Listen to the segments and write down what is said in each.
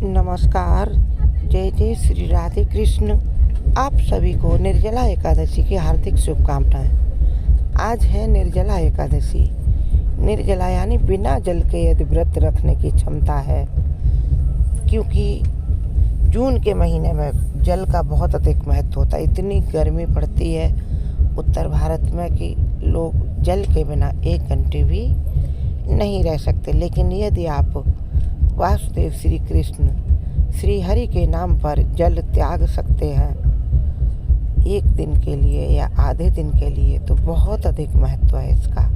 नमस्कार। जय जय श्री राधे कृष्ण। आप सभी को निर्जला एकादशी की हार्दिक शुभकामनाएं। आज है निर्जला एकादशी। निर्जला यानी बिना जल के यदि व्रत रखने की क्षमता है, क्योंकि जून के महीने में जल का बहुत अधिक महत्व होता है। इतनी गर्मी पड़ती है उत्तर भारत में कि लोग जल के बिना 1 घंटे भी नहीं रह सकते। लेकिन यदि आप वासुदेव श्री कृष्ण श्री हरि के नाम पर जल त्याग सकते हैं 1 दिन के लिए या आधे दिन के लिए, तो बहुत अधिक महत्व है इसका।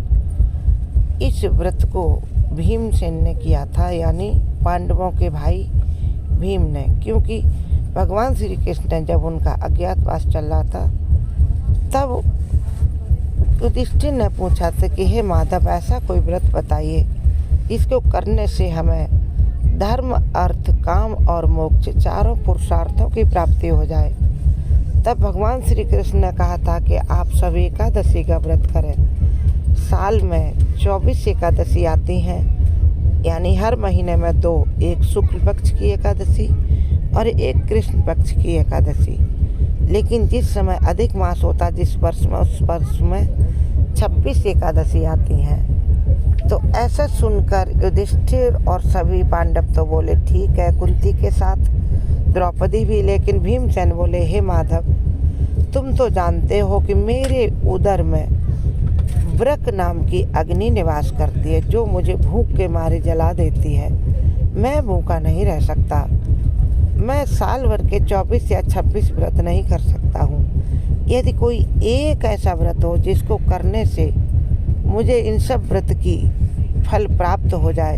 इस व्रत को भीमसेन ने किया था, यानी पांडवों के भाई भीम ने, क्योंकि भगवान श्री कृष्ण ने जब उनका अज्ञातवास चल रहा था तब युधिष्ठिर ने पूछा था कि हे माधव, ऐसा कोई व्रत बताइए जिसको करने से हमें धर्म, अर्थ, काम और मोक्ष चारों पुरुषार्थों की प्राप्ति हो जाए। तब भगवान श्री कृष्ण ने कहा था कि आप सब एकादशी का व्रत करें। साल में 24 एकादशी आती हैं, यानी हर महीने में 2, एक शुक्ल पक्ष की एकादशी और एक कृष्ण पक्ष की एकादशी। लेकिन जिस समय अधिक मास होता जिस वर्ष में, उस वर्ष में 26 एकादशी आती हैं। तो ऐसा सुनकर युधिष्ठिर और सभी पांडव तो बोले ठीक है, कुंती के साथ द्रौपदी भी। लेकिन भीमसेन बोले हे माधव, तुम तो जानते हो कि मेरे उदर में वृक नाम की अग्नि निवास करती है, जो मुझे भूख के मारे जला देती है। मैं भूखा नहीं रह सकता। मैं साल भर के 24 या 26 व्रत नहीं कर सकता हूँ। यदि कोई एक ऐसा व्रत हो जिसको करने से मुझे इन सब व्रत की फल प्राप्त हो जाए,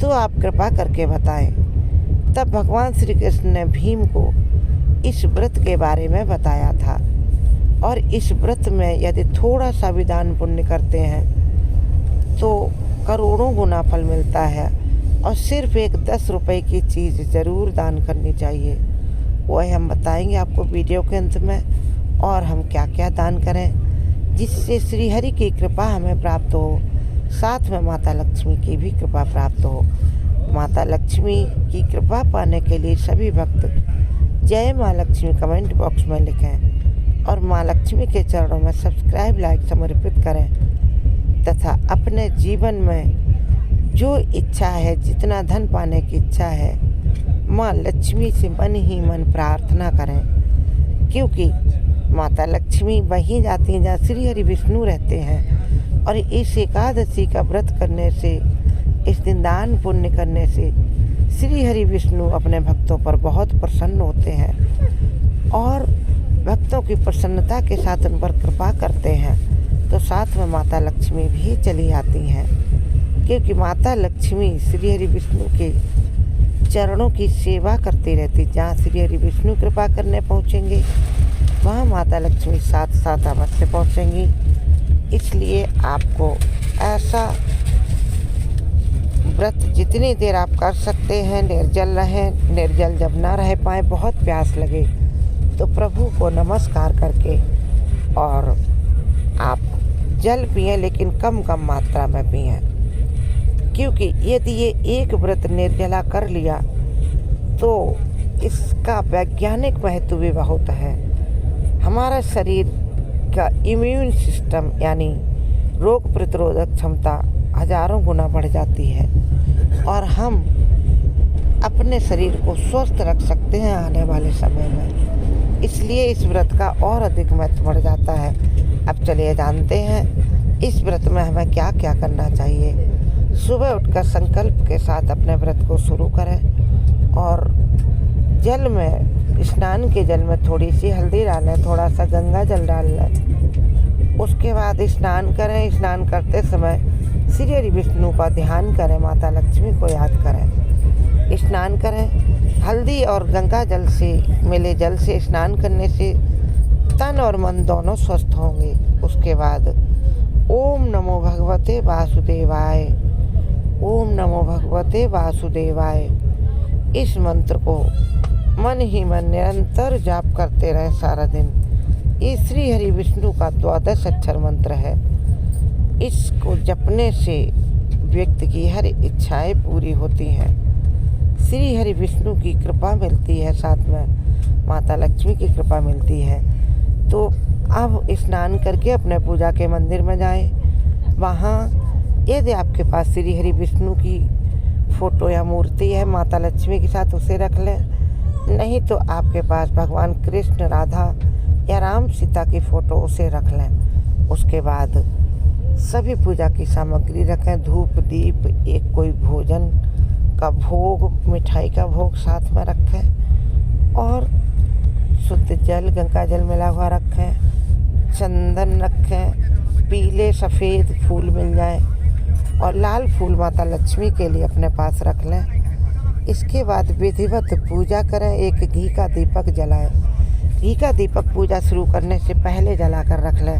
तो आप कृपा करके बताएं। तब भगवान श्री कृष्ण ने भीम को इस व्रत के बारे में बताया था। और इस व्रत में यदि थोड़ा सा भी दान पुण्य करते हैं तो करोड़ों गुना फल मिलता है। और सिर्फ एक 10 रुपए की चीज़ ज़रूर दान करनी चाहिए। वह हम बताएंगे आपको वीडियो के अंत में। और हम क्या क्या दान करें जिससे श्री हरि की कृपा हमें प्राप्त हो, साथ में माता लक्ष्मी की भी कृपा प्राप्त हो। माता लक्ष्मी की कृपा पाने के लिए सभी भक्त जय माँ लक्ष्मी कमेंट बॉक्स में लिखें और माँ लक्ष्मी के चरणों में सब्सक्राइब, लाइक समर्पित करें तथा अपने जीवन में जो इच्छा है, जितना धन पाने की इच्छा है, माँ लक्ष्मी से मन ही मन प्रार्थना करें। क्योंकि माता लक्ष्मी वहीं जाती हैं जहाँ श्री हरि विष्णु रहते हैं। और इस एकादशी का व्रत करने से, इस दिन दान पुण्य करने से श्री हरि विष्णु अपने भक्तों पर बहुत प्रसन्न होते हैं और भक्तों की प्रसन्नता के साथ उन पर कृपा करते हैं। तो साथ में माता लक्ष्मी भी चली आती हैं, क्योंकि माता लक्ष्मी श्री हरि विष्णु के चरणों की सेवा करती रहती। जहाँ श्री हरि विष्णु कृपा करने पहुँचेंगे वहाँ माता लक्ष्मी साथ साथ अवश्य पहुँचेंगी। इसलिए आपको ऐसा व्रत जितनी देर आप कर सकते हैं निर्जल रहें। निर्जल जब ना रह पाए, बहुत प्यास लगे, तो प्रभु को नमस्कार करके और आप जल पिएं, लेकिन कम कम मात्रा में पिएं। क्योंकि यदि ये एक व्रत निर्जला कर लिया तो इसका वैज्ञानिक महत्व भी बहुत है। हमारा शरीर का इम्यून सिस्टम यानी रोग प्रतिरोधक क्षमता हजारों गुना बढ़ जाती है और हम अपने शरीर को स्वस्थ रख सकते हैं आने वाले समय में। इसलिए इस व्रत का और अधिक महत्व बढ़ जाता है। अब चलिए जानते हैं इस व्रत में हमें क्या क्या करना चाहिए। सुबह उठकर संकल्प के साथ अपने व्रत को शुरू करें और जल में, स्नान के जल में थोड़ी सी हल्दी डालें, थोड़ा सा गंगा जल डाल लें। उसके बाद स्नान करें। स्नान करते समय श्री हरि विष्णु का ध्यान करें, माता लक्ष्मी को याद करें। स्नान करें। हल्दी और गंगा जल से मिले जल से स्नान करने से तन और मन दोनों स्वस्थ होंगे। उसके बाद ओम नमो भगवते वासुदेवाय, ओम नमो भगवते वासुदेवाय, इस मंत्र को मन ही मन निरंतर जाप करते रहे सारा दिन। ये श्री हरि विष्णु का 12 अक्षर मंत्र है। इसको जपने से व्यक्ति की हर इच्छाएं पूरी होती हैं। श्री हरि विष्णु की कृपा मिलती है, साथ में माता लक्ष्मी की कृपा मिलती है। तो अब स्नान करके अपने पूजा के मंदिर में जाएं। वहाँ यदि आपके पास श्री हरि विष्णु की फ़ोटो या मूर्ति है माता लक्ष्मी के साथ, उसे रख लें। नहीं तो आपके पास भगवान कृष्ण, राधा या राम सीता की फ़ोटो, उसे रख लें। उसके बाद सभी पूजा की सामग्री रखें। धूप, दीप, एक कोई भोजन का भोग, मिठाई का भोग साथ में रखें और शुद्ध जल, गंगा जल मिला हुआ रखें। चंदन रखें, पीले सफ़ेद फूल मिल जाए और लाल फूल माता लक्ष्मी के लिए अपने पास रख लें। इसके बाद विधिवत पूजा करें। एक घी का दीपक जलाएं। घी का दीपक पूजा शुरू करने से पहले जलाकर रख लें,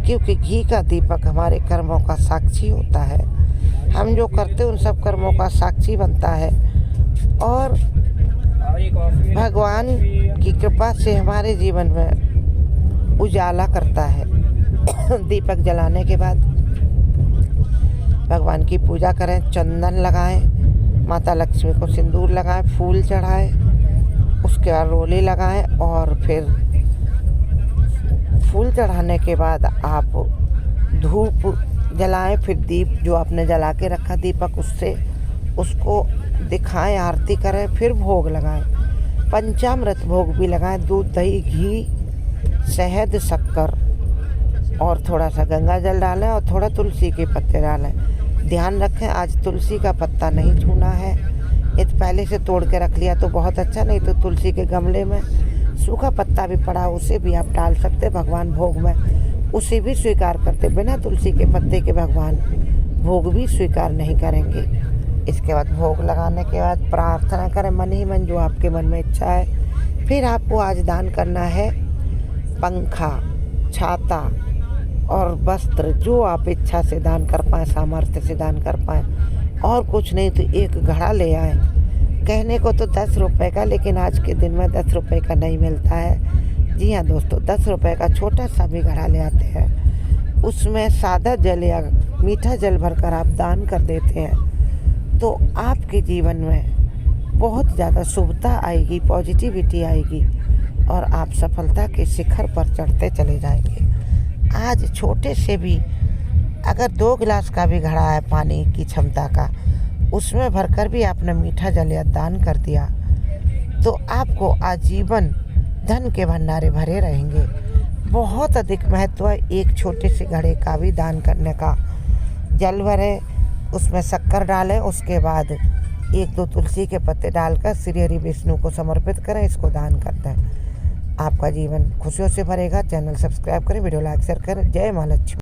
क्योंकि घी का दीपक हमारे कर्मों का साक्षी होता है। हम जो करते हैं उन सब कर्मों का साक्षी बनता है और भगवान की कृपा से हमारे जीवन में उजाला करता है। दीपक जलाने के बाद भगवान की पूजा करें, चंदन लगाएं, माता लक्ष्मी को सिंदूर लगाएं, फूल चढ़ाएं, उसके बाद रोली लगाएं और फिर फूल चढ़ाने के बाद आप धूप जलाएं। फिर दीप जो आपने जला के रखा दीपक, उससे उसको दिखाएं, आरती करें, फिर भोग लगाएं। पंचामृत भोग भी लगाएं। दूध, दही, घी, शहद, शक्कर और थोड़ा सा गंगा जल डालें और थोड़ा तुलसी के पत्ते डालें। ध्यान रखें, आज तुलसी का पत्ता नहीं छूना है। यदि पहले से तोड़ के रख लिया तो बहुत अच्छा, नहीं तो तुलसी के गमले में सूखा पत्ता भी पड़ा, उसे भी आप डाल सकते। भगवान भोग में उसे भी स्वीकार करते। बिना तुलसी के पत्ते के भगवान भोग भी स्वीकार नहीं करेंगे। इसके बाद भोग लगाने के बाद प्रार्थना करें मन ही मन, जो आपके मन में इच्छा है। फिर आपको आज दान करना है पंखा, छाता और वस्त्र, जो आप इच्छा से दान कर पाएँ, सामर्थ्य से दान कर पाएँ। और कुछ नहीं तो एक घड़ा ले आए। कहने को तो 10 रुपये का, लेकिन आज के दिन में 10 रुपये का नहीं मिलता है। जी हाँ दोस्तों, 10 रुपये का छोटा सा भी घड़ा ले आते हैं। उसमें सादा जल या मीठा जल भरकर आप दान कर देते हैं तो आपके जीवन में बहुत ज़्यादा शुभता आएगी, पॉजिटिविटी आएगी और आप सफलता के शिखर पर चढ़ते चले जाएंगे। आज छोटे से भी अगर 2 गिलास का भी घड़ा है पानी की क्षमता का, उसमें भरकर भी आपने मीठा जल या दान कर दिया तो आपको आजीवन धन के भंडारे भरे रहेंगे। बहुत अधिक महत्व है एक छोटे से घड़े का भी दान करने का। जल भरें, उसमें शक्कर डालें, उसके बाद 1-2 तुलसी के पत्ते डालकर श्री हरि विष्णु को समर्पित करें, इसको दान कर दें। आपका जीवन खुशियों से भरेगा। चैनल सब्सक्राइब करें, वीडियो लाइक शेयर करें। जय माँ लक्ष्मी।